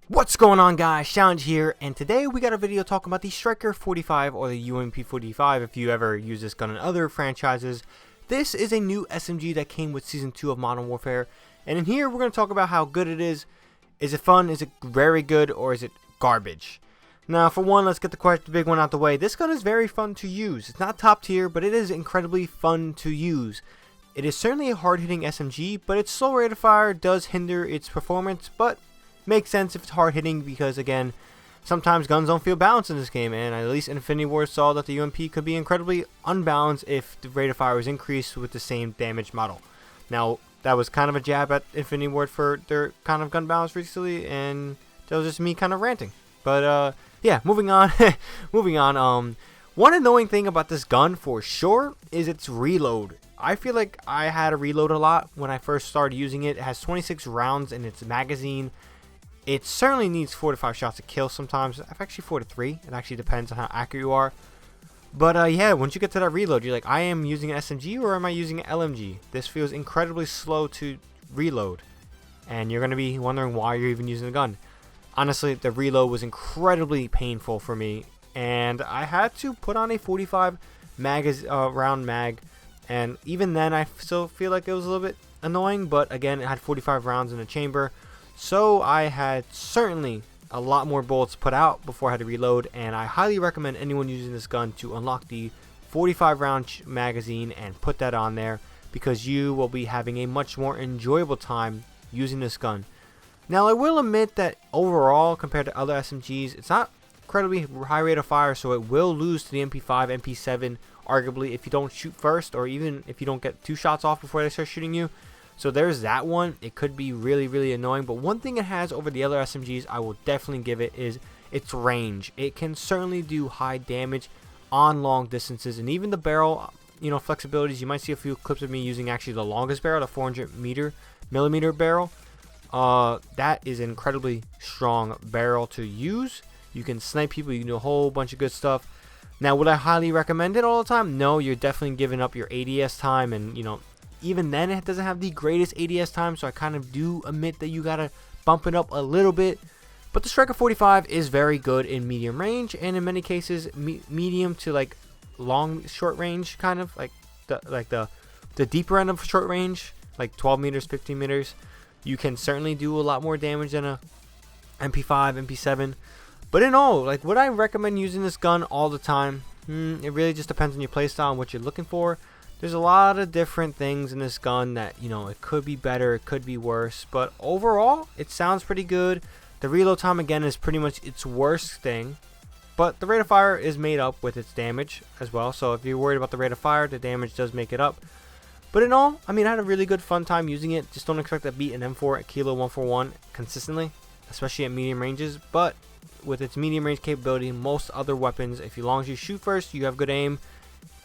What's going on, guys? ShadowNinja here, and today we got a video talking about the Striker 45 or the UMP 45 if you ever use this gun in other franchises. This is a new SMG that came with Season 2 of Modern Warfare, and in here we're going to talk about how good it is. Is it fun? Is it very good? Or is it garbage? Now, for one, let's get the big one out the way. This gun is very fun to use. It's not top tier, but it is incredibly fun to use. It is certainly a hard-hitting SMG, but its slow rate of fire does hinder its performance, but makes sense if it's hard hitting because, again, sometimes guns don't feel balanced in this game, and at least Infinity Ward saw that the UMP could be incredibly unbalanced if the rate of fire was increased with the same damage model. Now, that was kind of a jab at Infinity Ward for their kind of gun balance recently, and that was just me kind of ranting. But yeah, moving on. One annoying thing about this gun for sure is its reload. I feel like I had to reload a lot when I first started using it. It has 26 rounds in its magazine. It certainly needs 4 to 5 shots to kill sometimes. I've actually 4 to 3. It actually depends on how accurate you are. But yeah, once you get to that reload, you're like, I am using an SMG or am I using an LMG? This feels incredibly slow to reload. And you're going to be wondering why you're even using the gun. Honestly, the reload was incredibly painful for me. And I had to put on a 45 round mag. And even then, I still feel like it was a little bit annoying. But again, it had 45 rounds in the chamber. So I had certainly a lot more bullets put out before I had to reload, and I highly recommend anyone using this gun to unlock the 45 round magazine and put that on there, because you will be having a much more enjoyable time using this gun. Now, I will admit that overall, compared to other SMGs, it's not incredibly high rate of fire, so it will lose to the MP5, MP7 arguably if you don't shoot first, or even if you don't get 2 shots off before they start shooting you. So there's that one. It could be really annoying, but one thing it has over the other SMGs I will definitely give it is its range. It can certainly do high damage on long distances, and even the barrel, flexibilities. You might see a few clips of me using actually the longest barrel, the 400 millimeter barrel. That is an incredibly strong barrel to use. You can snipe people, you can do a whole bunch of good stuff. Now, would I highly recommend it all the time? No, you're definitely giving up your ADS time, and even then it doesn't have the greatest ADS time, so I kind of do admit that you gotta bump it up a little bit. But the Striker 45 is very good in medium range, and in many cases medium to like short range, kind of like the deeper end of short range, like 12 meters, 15 meters. You can certainly do a lot more damage than a MP5, MP7. But in all, like, would I recommend using this gun all the time? It really just depends on your playstyle and what you're looking for. There's a lot of different things in this gun that, it could be better, it could be worse, but overall, it sounds pretty good. The reload time, again, is pretty much its worst thing, but the rate of fire is made up with its damage as well, so if you're worried about the rate of fire, the damage does make it up. But in all, I had a really good fun time using it. Just don't expect to beat an M4 at Kilo 141 consistently, especially at medium ranges, but with its medium range capability, most other weapons, as long as you shoot first, you have good aim,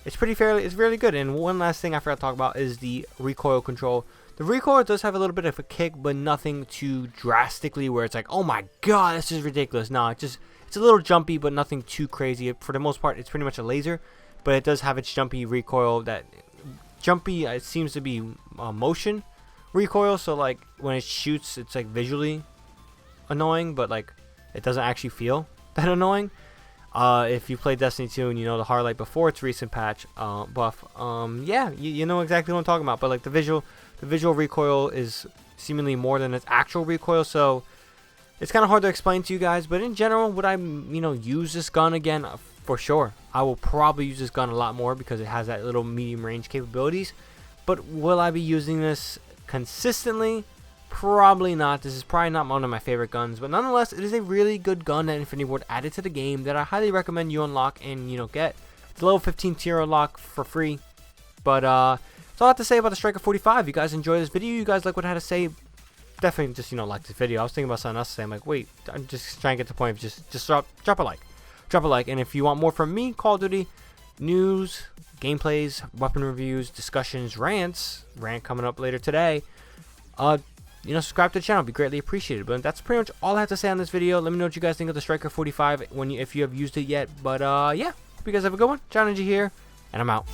it's really good. And one last thing I forgot to talk about is the recoil control. The recoil does have a little bit of a kick, but nothing too drastically where it's like, oh my god, this is ridiculous. No, it's a little jumpy, but nothing too crazy. For the most part, it's pretty much a laser, but it does have its jumpy recoil. That jumpy, it seems to be motion recoil, so like when it shoots, it's like visually annoying, but like it doesn't actually feel that annoying. If you played Destiny 2 and you know the Hardlight before its recent patch buff, yeah, you know exactly what I'm talking about. But like the visual recoil is seemingly more than its actual recoil, so it's kind of hard to explain to you guys. But in general, would I use this gun again? For sure, I will probably use this gun a lot more because it has that little medium range capabilities. But will I be using this consistently? Probably not. This is probably not one of my favorite guns, but nonetheless, it is a really good gun that Infinity Ward added to the game that I highly recommend you unlock and get. It's a level 15 tier unlock for free. But that's all I have to say about the Striker 45. If you guys enjoyed this video, you guys like what I had to say, definitely just like this video. I was thinking about something else to say. I'm like, wait, I'm just trying to get to the point of just drop a like. And if you want more from me, Call of Duty news, gameplays, weapon reviews, discussions, rant coming up later today, subscribe to the channel. It'd be greatly appreciated. But that's pretty much all I have to say on this video. Let me know what you guys think of the Striker 45 if you have used it yet. But yeah, hope you guys have a good one. ShadowNinja here, and I'm out.